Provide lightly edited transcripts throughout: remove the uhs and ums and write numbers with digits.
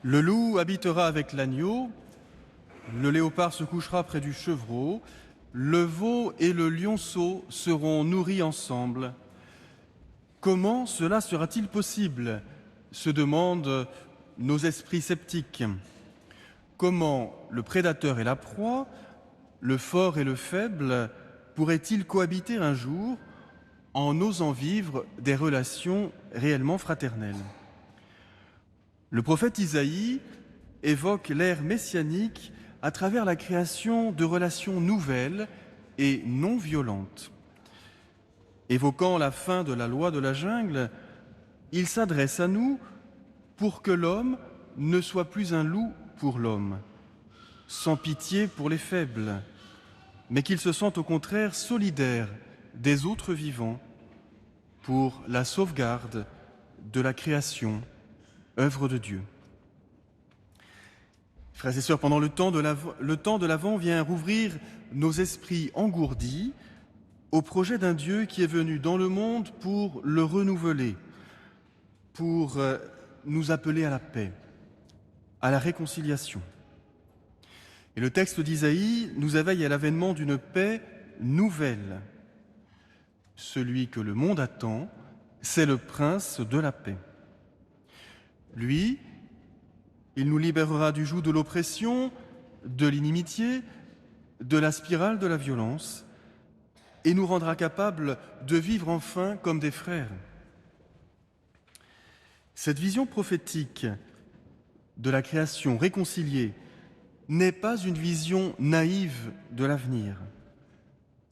Le loup habitera avec l'agneau, le léopard se couchera près du chevreau, le veau et le lionceau seront nourris ensemble. Comment cela sera-t-il possible ? Se demandent nos esprits sceptiques. Comment le prédateur et la proie, le fort et le faible, pourraient-ils cohabiter un jour en osant vivre des relations réellement fraternelles ? Le prophète Isaïe évoque l'ère messianique à travers la création de relations nouvelles et non violentes. Évoquant la fin de la loi de la jungle, il s'adresse à nous pour que l'homme ne soit plus un loup pour l'homme, sans pitié pour les faibles, mais qu'il se sente au contraire solidaire des autres vivants pour la sauvegarde de la création, œuvre de Dieu. Frères et sœurs, pendant le temps de l'Avent vient rouvrir nos esprits engourdis au projet d'un Dieu qui est venu dans le monde pour le renouveler, pour nous appeler à la paix, à la réconciliation. Et le texte d'Isaïe nous éveille à l'avènement d'une paix nouvelle. Celui que le monde attend, c'est le prince de la paix. Lui, il nous libérera du joug de l'oppression, de l'inimitié, de la spirale de la violence, et nous rendra capables de vivre enfin comme des frères. Cette vision prophétique de la création réconciliée n'est pas une vision naïve de l'avenir.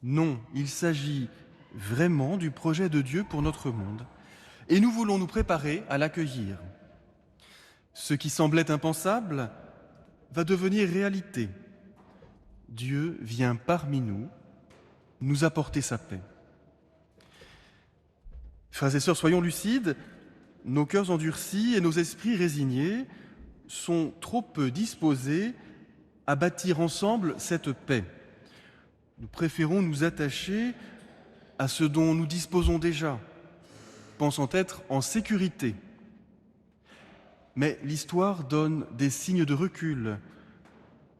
Non, il s'agit vraiment du projet de Dieu pour notre monde, et nous voulons nous préparer à l'accueillir. Ce qui semblait impensable va devenir réalité. Dieu vient parmi nous, nous apporter sa paix. Frères et sœurs, soyons lucides, nos cœurs endurcis et nos esprits résignés sont trop peu disposés à bâtir ensemble cette paix. Nous préférons nous attacher à ce dont nous disposons déjà, pensant être en sécurité. Mais l'histoire donne des signes de recul,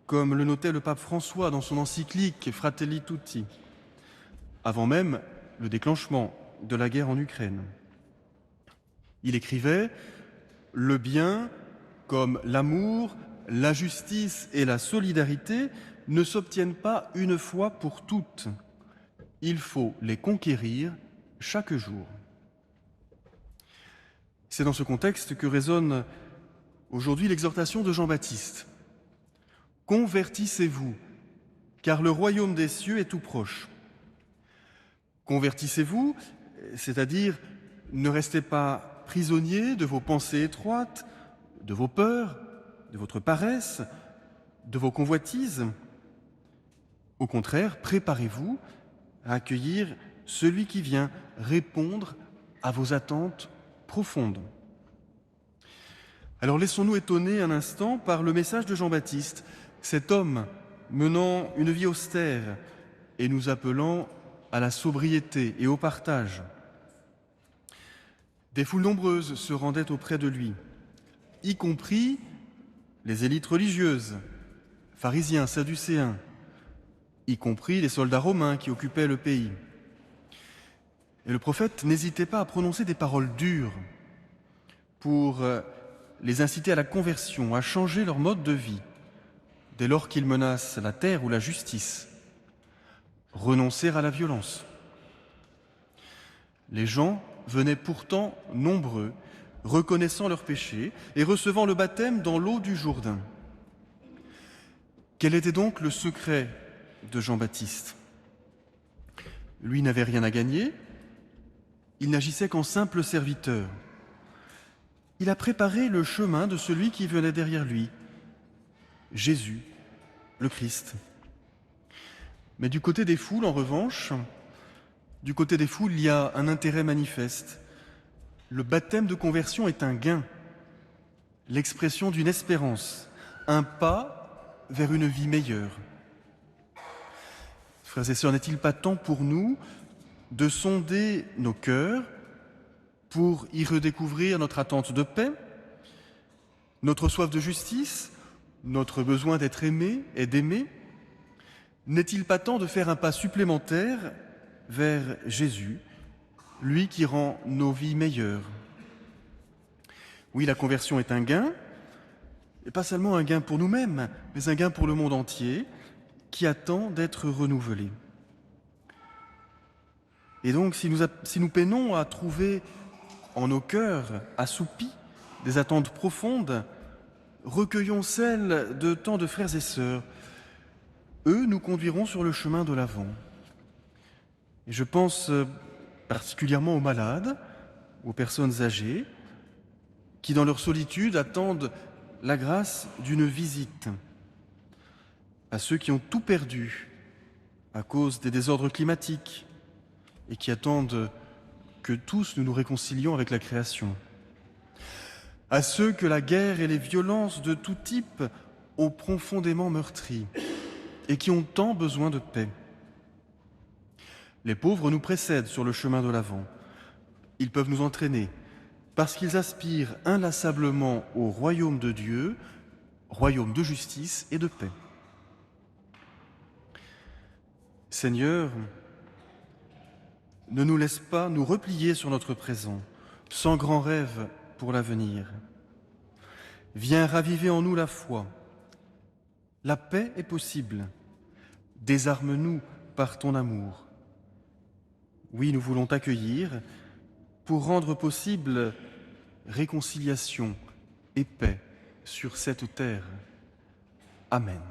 comme le notait le pape François dans son encyclique Fratelli Tutti, avant même le déclenchement de la guerre en Ukraine. Il écrivait « Le bien, comme l'amour, la justice et la solidarité, ne s'obtiennent pas une fois pour toutes. Il faut les conquérir chaque jour. » C'est dans ce contexte que résonne aujourd'hui l'exhortation de Jean-Baptiste. « Convertissez-vous, car le royaume des cieux est tout proche. » Convertissez-vous, c'est-à-dire ne restez pas prisonniers de vos pensées étroites, de vos peurs, de votre paresse, de vos convoitises. Au contraire, préparez-vous à accueillir celui qui vient répondre à vos attentes profondes. Alors laissons-nous étonner un instant par le message de Jean-Baptiste, cet homme menant une vie austère et nous appelant à la sobriété et au partage. Des foules nombreuses se rendaient auprès de lui, y compris les élites religieuses, pharisiens, sadducéens, y compris les soldats romains qui occupaient le pays. Et le prophète n'hésitait pas à prononcer des paroles dures pour les inciter à la conversion, à changer leur mode de vie, dès lors qu'ils menacent la terre ou la justice, renoncer à la violence. Les gens venaient pourtant nombreux, reconnaissant leurs péchés et recevant le baptême dans l'eau du Jourdain. Quel était donc le secret de Jean-Baptiste ? Lui n'avait rien à gagner, il n'agissait qu'en simple serviteur. Il a préparé le chemin de celui qui venait derrière lui, Jésus, le Christ. Mais du côté des foules, en revanche, du côté des foules, il y a un intérêt manifeste. Le baptême de conversion est un gain, l'expression d'une espérance, un pas vers une vie meilleure. Frères et sœurs, n'est-il pas temps pour nous de sonder nos cœurs pour y redécouvrir notre attente de paix ? Notre soif de justice, notre besoin d'être aimé et d'aimer, n'est-il pas temps de faire un pas supplémentaire vers Jésus, lui qui rend nos vies meilleures? Oui, la conversion est un gain, et pas seulement un gain pour nous-mêmes, mais un gain pour le monde entier, qui attend d'être renouvelé. Et donc, si nous peinons à trouver en nos cœurs assoupis des attentes profondes, recueillons celles de tant de frères et sœurs. Eux nous conduiront sur le chemin de l'Avent. Et je pense particulièrement aux malades, aux personnes âgées, qui dans leur solitude attendent la grâce d'une visite, à ceux qui ont tout perdu à cause des désordres climatiques et qui attendent que tous nous nous réconcilions avec la création, à ceux que la guerre et les violences de tout type ont profondément meurtris et qui ont tant besoin de paix. Les pauvres nous précèdent sur le chemin de l'Avent. Ils peuvent nous entraîner parce qu'ils aspirent inlassablement au royaume de Dieu, royaume de justice et de paix. Seigneur, ne nous laisse pas nous replier sur notre présent, sans grand rêve pour l'avenir. Viens raviver en nous la foi. La paix est possible. Désarme-nous par ton amour. Oui, nous voulons t'accueillir pour rendre possible réconciliation et paix sur cette terre. Amen.